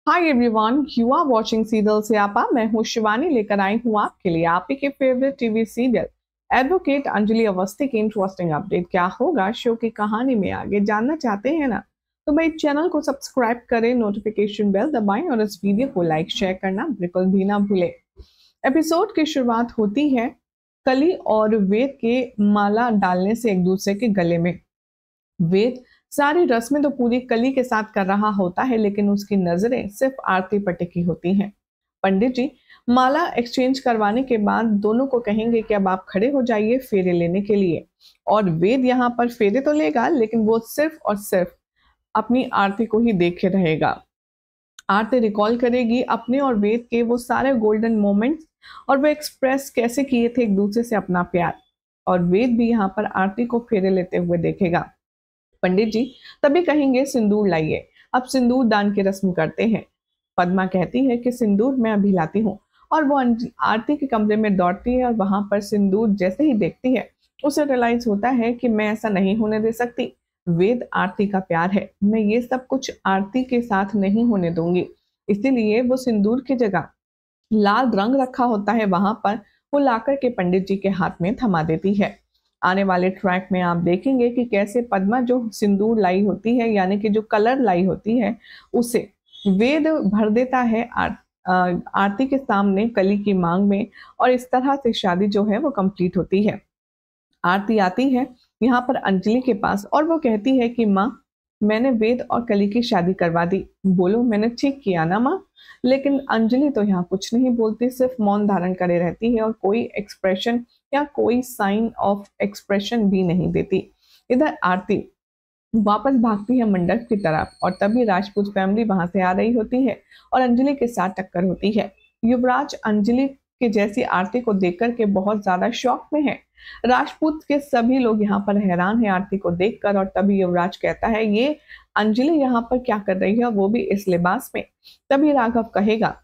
Hi everyone, you are watching serial से आपा। मैं हूँ शिवानी, लेकर आई हूँ आपके लिए आप ही के favourite TV serial advocate Anjali Awasthi की इंटरेस्टिंग अपडेट। क्या होगा शो की कहानी में, आगे जानना चाहते हैं ना? तो भाई चैनल को सब्सक्राइब करें, नोटिफिकेशन बेल दबाएं और इस वीडियो को लाइक शेयर करना बिल्कुल भी ना भूलें। एपिसोड की शुरुआत होती है कली और वेद के माला डालने से एक दूसरे के गले में। वेद सारी रस्में तो पूरी कली के साथ कर रहा होता है, लेकिन उसकी नजरें सिर्फ आरती पर टिकी होती हैं। पंडित जी माला एक्सचेंज करवाने के बाद दोनों को कहेंगे कि अब आप खड़े हो जाइए फेरे लेने के लिए। और वेद यहाँ पर फेरे तो लेगा, लेकिन वो सिर्फ और सिर्फ अपनी आरती को ही देखे रहेगा। आरती रिकॉल करेगी अपने और वेद के वो सारे गोल्डन मोमेंट्स, और वो एक्सप्रेस कैसे किए थे एक दूसरे से अपना प्यार। और वेद भी यहाँ पर आरती को फेरे लेते हुए देखेगा। पंडित जी तभी कहेंगे सिंदूर लाइए, अब सिंदूर दान की रस्म करते हैं। पद्मा कहती है कि सिंदूर मैं अभी लाती हूँ, और वो आरती के कमरे में दौड़ती है और वहां पर सिंदूर जैसे ही देखती है उसे रियलाइज होता है कि मैं ऐसा नहीं होने दे सकती। वेद आरती का प्यार है, मैं ये सब कुछ आरती के साथ नहीं होने दूंगी। इसीलिए वो सिंदूर की जगह लाल रंग रखा होता है वहां पर, वो लाकर के पंडित जी के हाथ में थमा देती है। आने वाले ट्रैक में आप देखेंगे कि कैसे पद्मा जो सिंदूर लाई होती है, यानी कि जो कलर लाई होती है, उसे वेद भर देता है आरती के सामने कली की मांग में। और इस तरह से शादी जो है वो कंप्लीट होती है। आरती आती है यहाँ पर अंजलि के पास और वो कहती है कि माँ, मैंने वेद और कली की शादी करवा दी। बोलो मैंने ठीक किया ना माँ? लेकिन अंजलि तो यहाँ कुछ नहीं बोलती, सिर्फ मौन धारण करे रहती है और कोई एक्सप्रेशन या कोई साइन ऑफ एक्सप्रेशन भी नहीं देती। इधर आरती वापस भागती है मंडप की तरफ, और तभी राजपूत फैमिली वहां से आ रही होती है और अंजलि के साथ टक्कर होती है। युवराज अंजलि के जैसी आरती को देख करके बहुत ज्यादा शॉक में है। राजपूत के सभी लोग यहाँ पर हैरान हैं आरती को देखकर, और तभी युवराज कहता है ये अंजलि यहाँ पर क्या कर रही है, वो भी इस लिबास में। तभी राघव कहेगा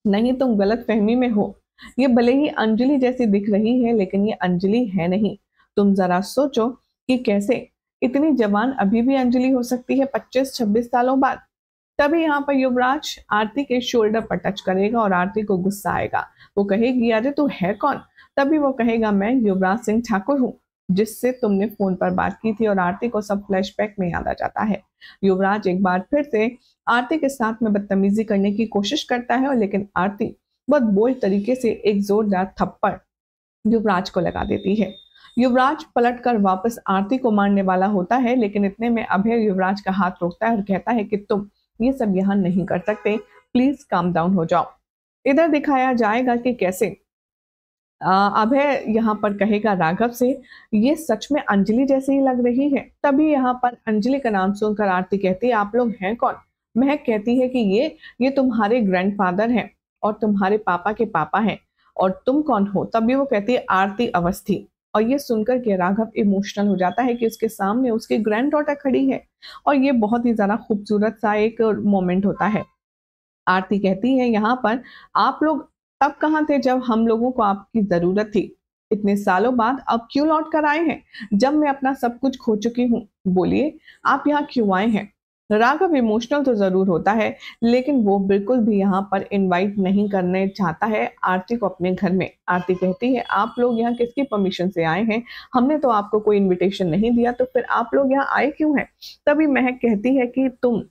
नहीं, तुम गलत फहमी में हो। ये भले ही अंजलि जैसी दिख रही है, लेकिन ये अंजलि है नहीं। तुम जरा सोचो कि कैसे इतनी जवान अभी भी अंजलि हो सकती है 25-26 सालों बाद। तभी यहाँ पर युवराज आरती के शोल्डर पर टच करेगा और आरती को गुस्सा आएगा। वो कहेगी अरे तू है कौन? तभी वो कहेगा मैं युवराज सिंह ठाकुर हूँ, जिससे तुमने फोन पर बात की थी। और आरती को सब फ्लैशबैक में याद आ जाता है। युवराज एक बार फिर से आरती के साथ में बदतमीजी करने की कोशिश करता है, और लेकिन आरती बहुत बोल्ड तरीके से एक जोरदार थप्पड़ युवराज को लगा देती है। युवराज पलटकर वापस आरती को मारने वाला होता है, लेकिन इतने में अभय युवराज का हाथ रोकता है और कहता है कि तुम ये सब यहाँ नहीं कर सकते, प्लीज काम डाउन हो जाओ। इधर दिखाया जाएगा कि कैसे अभय यहाँ पर कहेगा राघव से ये सच में अंजलि जैसी ही लग रही है। तभी यहाँ पर अंजलि का नाम सुनकर आरती कहती है आप लोग हैं कौन? महक कहती है कि ये तुम्हारे ग्रैंडफादर हैं और तुम्हारे पापा के पापा हैं, और तुम कौन हो? तभी वो कहती है आरती अवस्थी। और ये सुनकर के राघव इमोशनल हो जाता है कि उसके सामने उसकी ग्रैंड डॉटर खड़ी है, और ये बहुत ही ज्यादा खूबसूरत सा एक मोमेंट होता है। आरती कहती है यहाँ पर आप लोग तब कहाँ थे जब हम लोगों को आपकी जरूरत थी? इतने सालों बाद अब क्यों लौट कर आए हैं, जब मैं अपना सब कुछ खो चुकी हूँ? बोलिए आप यहाँ क्यों आए हैं? राघव इमोशनल तो जरूर होता है, लेकिन वो बिल्कुल भी यहाँ पर इनवाइट नहीं करने चाहता है आरती को अपने घर में। आरती कहती है आप लोग यहाँ किसकी परमिशन से आए हैं? हमने तो आपको कोई इनविटेशन नहीं दिया, तो फिर आप लोग यहाँ आए क्यों हैं? तभी महक कहती है कि तुम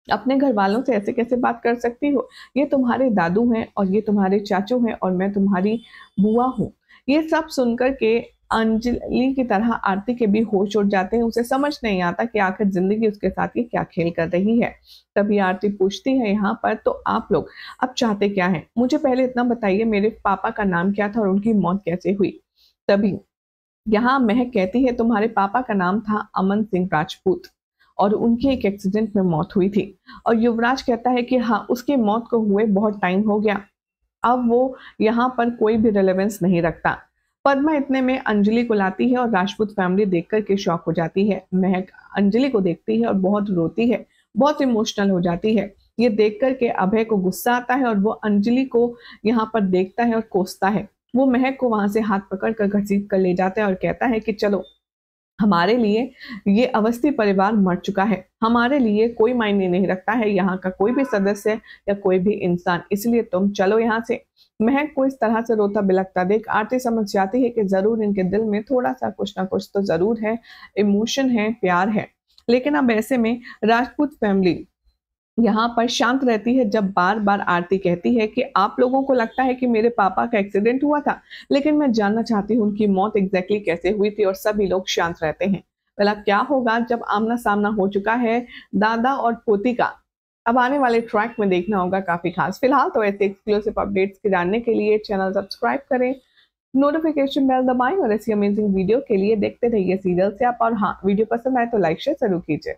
अपने घर वालों से ऐसे कैसे बात कर सकती हो? ये तुम्हारे दादू हैं और ये तुम्हारे चाचू हैं और मैं तुम्हारी बुआ हूँ। ये सब सुनकर के अंजलि की तरह आरती के भी होश उड़ जाते हैं। उसे समझ नहीं आता कि आखिर जिंदगी उसके साथ ये क्या खेल कर रही है। तभी आरती पूछती है यहाँ पर तो आप लोग अब चाहते क्या हैं? मुझे पहले इतना बताइए मेरे पापा का नाम क्या था और उनकी मौत कैसे हुई? तभी यहाँ महक कहती है तुम्हारे पापा का नाम था अमन सिंह राजपूत, और उनकी एक एक्सीडेंट में मौत हुई थी। और युवराज कहता है कि हाँ उसकी मौत को हुए बहुत टाइम हो गया, अब वो यहाँ पर कोई भी रिलेवेंस नहीं रखता। पद्मा इतने में अंजलि को लाती है और राजपूत फैमिली देखकर के शॉक हो जाती है। महक अंजलि को देखती है और बहुत रोती है, बहुत इमोशनल हो जाती है। ये देख करके अभय को गुस्सा आता है और वो अंजलि को यहाँ पर देखता है और कोसता है। वो महक को वहां से हाथ पकड़ कर घसीट कर ले जाता है और कहता है कि चलो हमारे लिए ये अवस्थी परिवार मर चुका है। हमारे लिए कोई मायने नहीं रखता है यहाँ का कोई भी सदस्य या कोई भी इंसान, इसलिए तुम चलो यहाँ से। महक को इस तरह से रोता बिलखता देख आरती समझ जाती है कि जरूर इनके दिल में थोड़ा सा कुछ ना कुछ तो जरूर है, इमोशन है, प्यार है। लेकिन अब ऐसे में राजपूत फैमिली यहाँ पर शांत रहती है जब बार बार आरती कहती है कि आप लोगों को लगता है कि मेरे पापा का एक्सीडेंट हुआ था, लेकिन मैं जानना चाहती हूँ उनकी मौत एग्जैक्टली कैसे हुई थी, और सभी लोग शांत रहते हैं। भला क्या होगा जब आमना सामना हो चुका है दादा और पोती का? अब आने वाले ट्रैक में देखना होगा काफी खास। फिलहाल तो ऐसे एक्सक्लूसिव अपडेट्स के जानने के लिए चैनल सब्सक्राइब करें, नोटिफिकेशन बेल दबाएं और ऐसी अमेजिंग वीडियो के लिए देखते रहिए सीरियल से आप। और हाँ, वीडियो पसंद आए तो लाइक शेयर जरूर कीजिए।